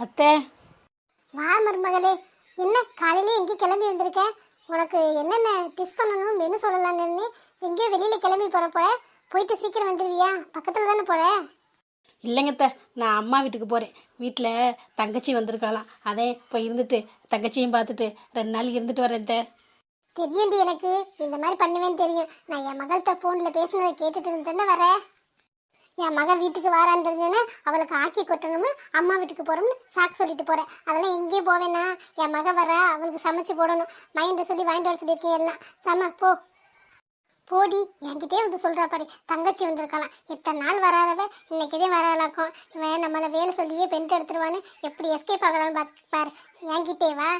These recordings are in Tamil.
அத்தை. வா மருமகளே, என்ன காலையில எங்கேயும் கிளம்பி வந்திருக்க? உனக்கு என்னென்ன டிஸ் பண்ணணும் மெனு சொல்லலான்னு எங்கேயோ வெளியில கிளம்பி போற போயிட்டு சீக்கிரம் வந்துடுவியா? பக்கத்துல தானே போற? இல்லைங்க அத்தை, நான் அம்மா வீட்டுக்கு போகிறேன். வீட்டில் தங்கச்சி வந்திருக்காளாம், அதே போய் இருந்துட்டு தங்கச்சியும் பார்த்துட்டு 2 நாள் இருந்துட்டு வரேன் அத்தை. தெரியும்டி, எனக்கு இந்த மாதிரி பண்ணுவேன்னு தெரியும். நான் என் மகள்கிட்ட ஃபோனில் பேசினதை கேட்டுட்டு இருந்தேன்னு வரேன். என் மகள் வீட்டுக்கு வாரான்னு தெரிஞ்சேன்னா அவளுக்கு ஆக்கி கொட்டணும்னு அம்மா வீட்டுக்கு போகிறோம்னு சாக்கு சொல்லிட்டு போகிறேன். அதெல்லாம் எங்கேயும் போவேன்னா என் மக வர அவளுக்கு சமைச்சு போடணும். மைண்டை சொல்லி வாங்கிட்டு வர சொல்லியிருக்கேன். எல்லாம் சம போடி. என்கிட்டே வந்து சொல்கிறா பாரு, தங்கச்சி வந்திருக்கலாம். எத்தனை நாள் வராதவ இன்னைக்குதே வராளாக்கும். இவன் நம்மளை வேலை சொல்லியே பெண்ட் எடுத்துருவான்னு எப்படி எஸ்கேப் ஆகலான்னு பாரு. என்கிட்டே வா.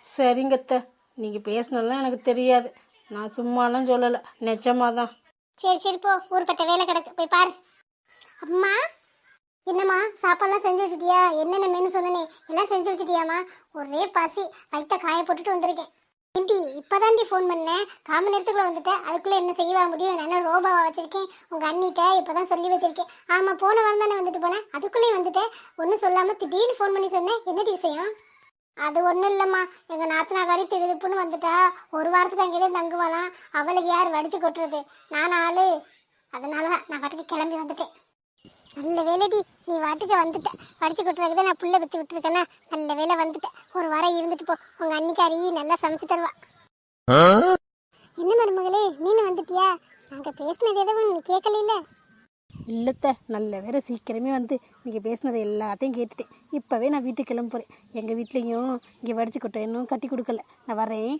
சரிங்க அத்தை, நீங்கள் பேசினாலாம் எனக்கு தெரியாது. நான் சும்மாலாம் சொல்லலை, நிஜமாக தான். சரி போ, ஊர்பட்ட வேலை கிடக்கு, போய் பாரு. அம்மா, என்னம்மா சாப்பாடுலாம் செஞ்சு வச்சுட்டியா? என்னென்ன மெனு சொன்னனே எல்லாம் செஞ்சு வச்சுட்டியாம்மா? ஒரே பசி, வயிற்ற காய போட்டுட்டு வந்திருக்கேன். ஏண்டி இப்போதாண்டி ஃபோன் பண்ணேன், 1/4 மணி நேரத்துக்குள்ள வந்துட்டேன். அதுக்குள்ளே என்ன செய்வா முடியும்? நான் ரோபாவா வச்சிருக்கேன்? உங்கள் அண்ணிட்ட இப்போதான் சொல்லி வச்சிருக்கேன். ஆமாம், போன வாரம் தானே வந்துட்டு போனேன், அதுக்குள்ளேயும் வந்துட்டேன். ஒன்றும் சொல்லாமல் திடீர்னு ஃபோன் பண்ணி சொன்னேன். என்னடி விஷயம்? அது ஒன்றும் இல்லைம்மா, எங்கள் நாத்தனாக்காரி திடுதுப்புன்னு வந்துட்டா. 1 வாரத்துக்கு அங்கேயே தங்குவாளாம். அவளுக்கு யார் வடிச்சு கொட்டுறது? நான் ஆளு. அதனால தான் நான் வாட்டுக்கு கிளம்பி வந்துட்டேன். நல்ல வேலைடி, நீ வாட்டுக்கு வந்துட்ட. வடிச்சு கொட்டுறதுக்கு தான் நான் புள்ள பற்றி விட்டுருக்கேன்னா. நல்ல வேலை வந்துட்டேன். 1 வாரம் இருந்துட்டு போ. உங்கள் அன்னிக்காரி நல்லா சமைச்சு தருவா. என்ன மருமகளே, நீனு வந்துட்டியா? நாங்கள் பேசினது எதுவும் நீ கேட்கல? இல்லத்த, நல்ல வேற சீக்கிரமே வந்து நீங்கள் பேசினது எல்லாத்தையும் கேட்டுட்டேன். இப்போவே நான் வீட்டுக்கு கிளம்ப போகிறேன். எங்கள் வீட்லேயும் இங்கே வடிச்சு கொட்டை இன்னும் கட்டி கொடுக்கல. நான் வரேன்.